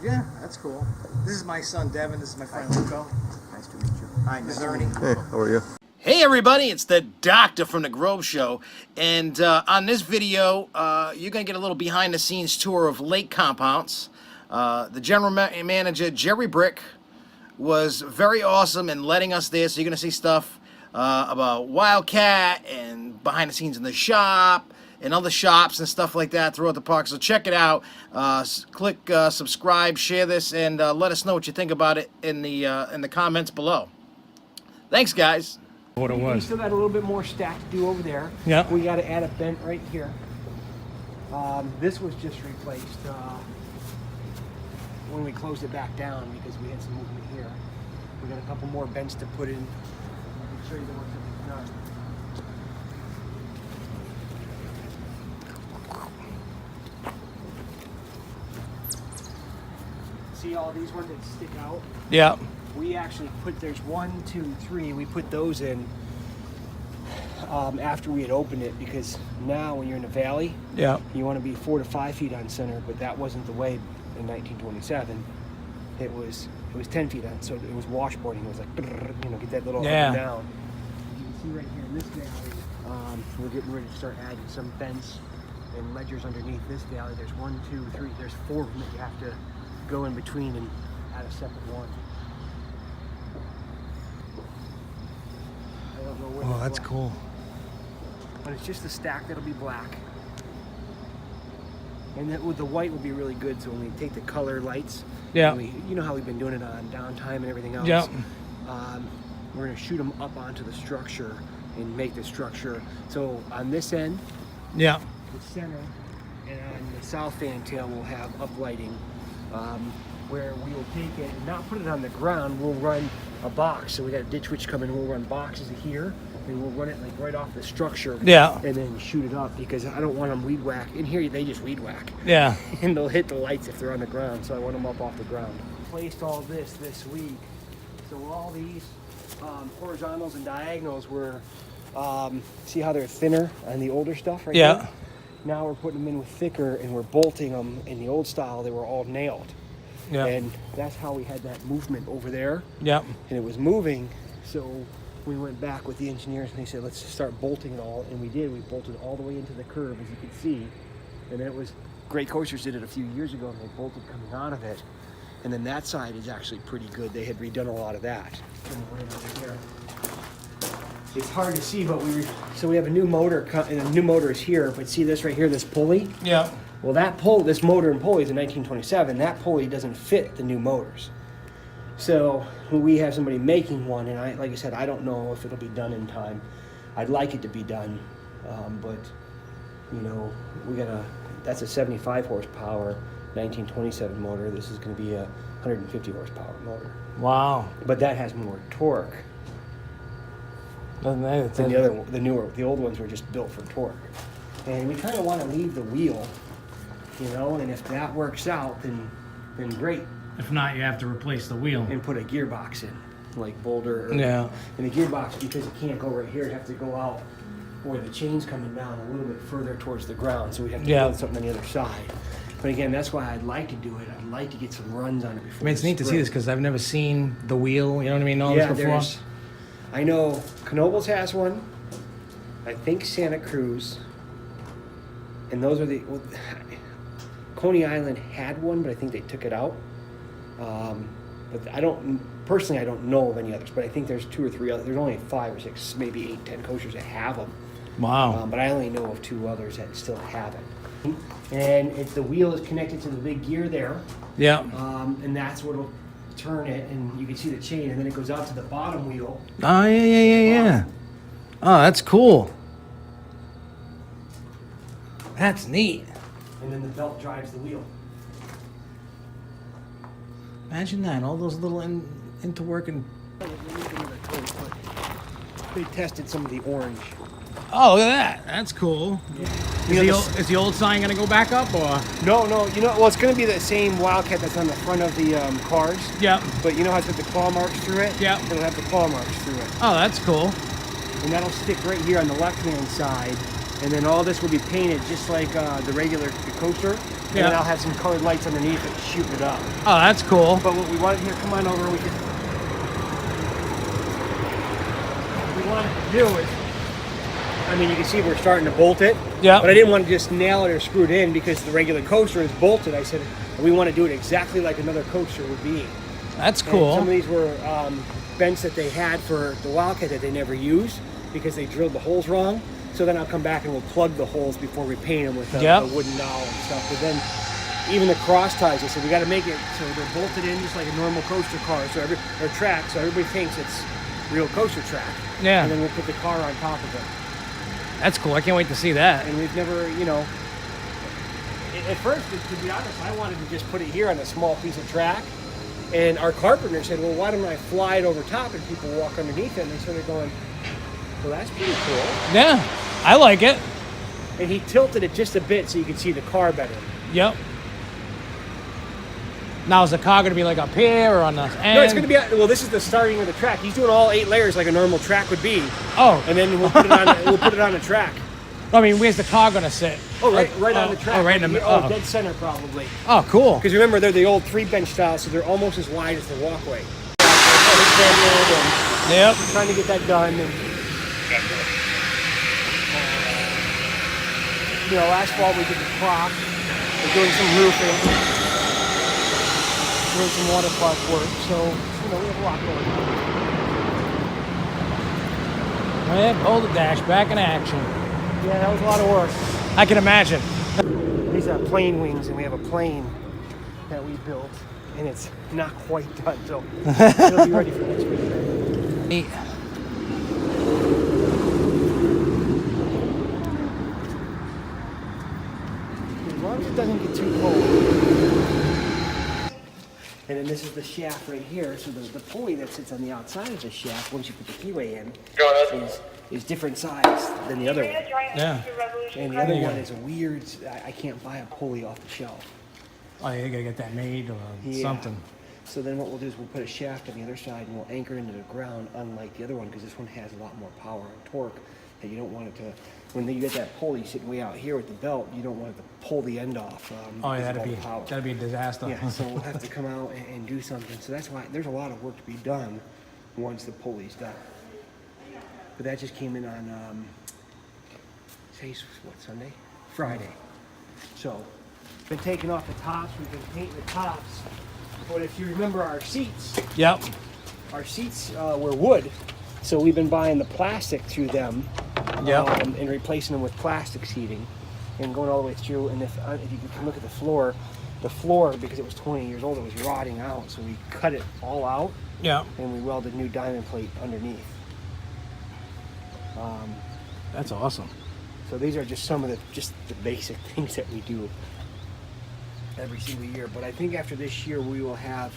Yeah, that's cool. This is my son Devin. This is my friend Luco. Nice to meet you. Hi, this is Ernie. Hey, how are you? Hey everybody, it's the Doctor from the Grove Show, and on this video, you're going to get a little behind-the-scenes tour of Lake Compounce. The general manager, Jerry Brick, was very awesome in letting us there, so you're going to see stuff about Wildcat and behind-the-scenes in the shop and other shops and stuff like that throughout the park. So check it out. Click subscribe, share this, and let us know what you think about it in the comments below. Thanks, guys. What it We was. still got a little bit more stack to do over there. Yeah. We got to add a vent right here. This was just replaced when we closed it back down because we had some movement here. We got a couple more vents to put in. I can show you the ones that we've done. See all these ones that stick out? Yeah. We actually put, there's 1, 2, 3, we put those in after we had opened it, because now when you're in a valley, Yeah. you want to be 4 to 5 feet on center, but that wasn't the way in 1927. It was 10 feet on, so it was washboarding. It was like, you know, get that little up and down. You can see right here in this valley, we're getting ready to start adding some fence and ledgers underneath this valley. There's 1, 2, 3, there's 4 of them that you have to go in between and add a separate one. I don't know where. Oh, that's cool. But it's just the stack that'll be black. And that with the white will be really good, so when we take the color lights, Yeah. you know how we've been doing it on downtime and everything else. Yeah. We're gonna shoot them up onto the structure and make the structure. So on this end, Yeah. the center, and on the south fantail we'll have uplighting, where we will take it and not put it on the ground. We'll run a box. So we got a ditch witch coming. We'll run boxes here, and we'll run it like right off the structure. Yeah. And then shoot it up, because I don't want them weed whack. In here they just weed whack, Yeah. and they'll hit the lights if they're on the ground. So I want them up off the ground. Placed all this week. So all these horizontals and diagonals were, see how they're thinner on the older stuff right Yeah. here? Now we're putting them in with thicker, and we're bolting them. In the old style, they were all nailed. Yeah. And that's how we had that movement over there. Yeah. And it was moving. So we went back with the engineers and they said, let's start bolting it all. And we did. We bolted all the way into the curve, as you can see. And then it was, Great Coasters did it a few years ago, and they bolted coming out of it. And then that side is actually pretty good. They had redone a lot of that. Right over here. It's hard to see, but so we have a new motor, and the new motor is here. But see this right here, this pulley? Yeah. Well, this motor and pulley is in 1927. That pulley doesn't fit the new motors. So we have somebody making one, and like I said, I don't know if it'll be done in time. I'd like it to be done, but you know, that's a 75 horsepower 1927 motor. This is going to be a 150 horsepower motor. Wow. But that has more torque Doesn't that? than the old ones were just built for torque. And we kind of want to leave the wheel, you know, and if that works out, then great. If not, you have to replace the wheel. And put a gearbox in, like Boulder. Yeah. And the gearbox, because it can't go right here, it'd have to go out where the chain's coming down a little bit further towards the ground. So we'd have to build something on the other side. But again, that's why I'd like to do it. I'd like to get some runs on it before. I mean, it's neat to see this because I've never seen the wheel. You know what I mean? All this before. I know Knoebels has one. I think Santa Cruz. And those are Coney Island had one, but I think they took it out. But I don't know of any others, but I think there's 2 or 3 others. There's only 5 or 6, maybe 8, 10 coasters that have them. Wow. But I only know of 2 others that still have it. And the wheel is connected to the big gear there. Yeah. And that's what'll turn it, and you can see the chain, and then it goes out to the bottom wheel. Oh, yeah. Oh, that's cool. That's neat. And then the belt drives the wheel. Imagine that. All those little interworking. They tested some of the orange. Oh, look at that. That's cool. Yeah. Is the old sign going to go back up, or? No. Well, it's going to be the same Wildcat that's on the front of the cars. Yeah. But you know how it's got the claw marks through it? Yeah. It'll have the claw marks through it. Oh, that's cool. And that'll stick right here on the left-hand side. And then all this will be painted just like the regular coaster. And then I'll have some colored lights underneath it shooting it up. Oh, that's cool. But what we wanted here, come on over, what we wanted to do is, I mean, you can see we're starting to bolt it. Yeah. But I didn't want to just nail it or screw it in because the regular coaster is bolted. I said, we want to do it exactly like another coaster would be. That's And cool. some of these were vents that they had for the Wildcat that they never used because they drilled the holes wrong. So then I'll come back and we'll plug the holes before we paint them with a wooden dowel and stuff. But then even the cross ties, I said we got to make it so they're bolted in just like a normal coaster car, or track, so everybody thinks it's real coaster track. Yeah. And then we'll put the car on top of it. That's cool. I can't wait to see that. And we've never, at first, to be honest, I wanted to just put it here on a small piece of track. And our carpenter said, well, why don't I fly it over top and people walk underneath it? And they started going, well, that's pretty cool. Yeah, I like it. And he tilted it just a bit so you could see the car better. Yep. Now, is the car going to be like up here or on the end? No, it's going to be, well, this is the starting of the track. He's doing all 8 layers like a normal track would be. Oh. And then we'll put it on, the track. I mean, where's the car going to sit? Oh, right on the track. Oh, right in the middle. Oh, dead center probably. Oh, cool. Because remember, they're the old 3-bench style, so they're almost as wide as the walkway. Yep. Trying to get that done. And, last fall we did the prop. We're doing some roofing. Doing some water park work. So, we have a lot going on. Yeah, Boulder Dash back in action. Yeah, that was a lot of work. I can imagine. These are plane wings, and we have a plane that we built, and it's not quite done, so it'll be ready for next week. Neat. As long as it doesn't get too cold. And then this is the shaft right here, so the pulley that sits on the outside of the shaft, once you put the keyway in, is different size than the other one. Yeah. And the other one is a weird, I can't buy a pulley off the shelf. Oh, yeah, you got to get that made or something. So then what we'll do is we'll put a shaft on the other side and we'll anchor into the ground, unlike the other one, because this one has a lot more power and torque that you don't want it to, when you get that pulley sitting way out here with the belt, you don't want it to pull the end off. Oh, yeah, because of all the power. that'd be a disaster. Yeah, so we'll have to come out and do something. So that's why there's a lot of work to be done once the pulley's done. But that just came in on, today's what, Sunday? Friday. So, been taking off the tops, we've been painting the tops. But if you remember our seats, Yep. Were wood. So we've been buying the plastic through them. Yep. And replacing them with plastic seating and going all the way through. And if you can look at the floor, because it was 20 years old, it was rotting out. So we cut it all out. Yep. And we welded new diamond plate underneath. That's awesome. So these are just some of the basic things that we do every single year. But I think after this year we will have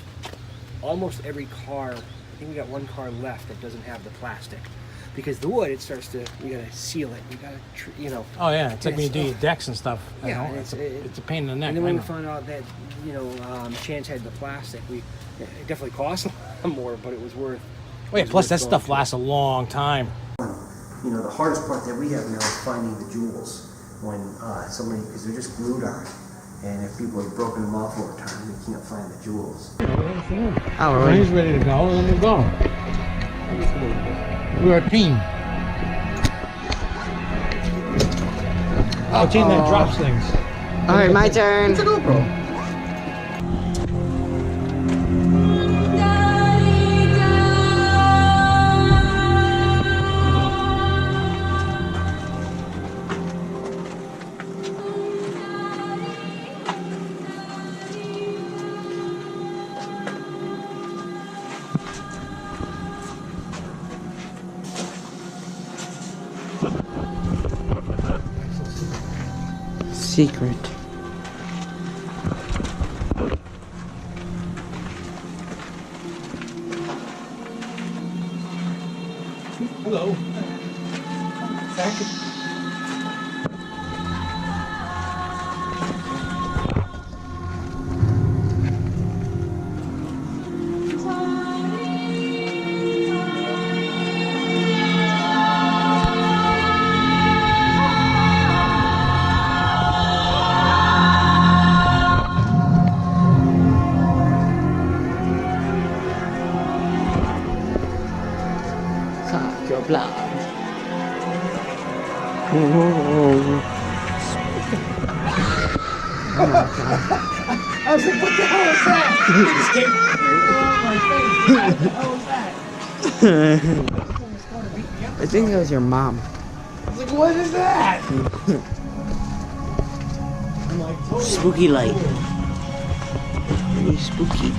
almost every car. I think we got one car left that doesn't have the plastic. Because the wood, it starts to, we gotta seal it. We gotta, Oh, yeah. It's like when you do your decks and stuff. Yeah, You know? It's a pain in the neck. And then when I we know. found out that, Chance had the plastic, it definitely cost a lot more, but it was worth. Oh, yeah, plus that stuff lasts a long time. The hardest part that we have now is finding the jewels when somebody, because they're just glued on, and if people have broken them off over time, they can't find the jewels. Oh, when he's ready to go, then we'll go. We're a team. Oh, team that drops things. All right, my turn. It's a GoPro. Secret. Hello. vlog. I was like, what the hell is that? It just came right on my face. What the hell is that? I think that was your mom. I was like, what is that? I'm like, totally Spooky light. Pretty spooky.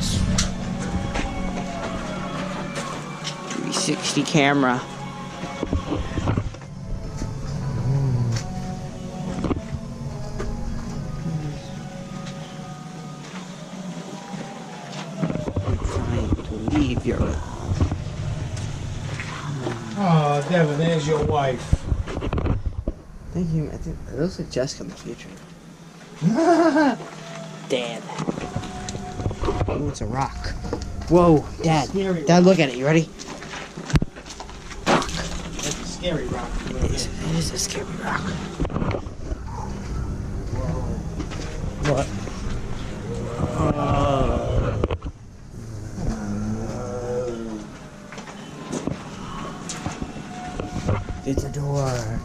360 camera. I'm trying to leave your. Oh, Devin, there's your wife. Thank you. I think it looks like Jessica in the future. Dad. Oh, it's a rock. Whoa, Dad. Scary Dad, look at it. You ready? That's a scary rock. It is a scary rock. What? It's a door.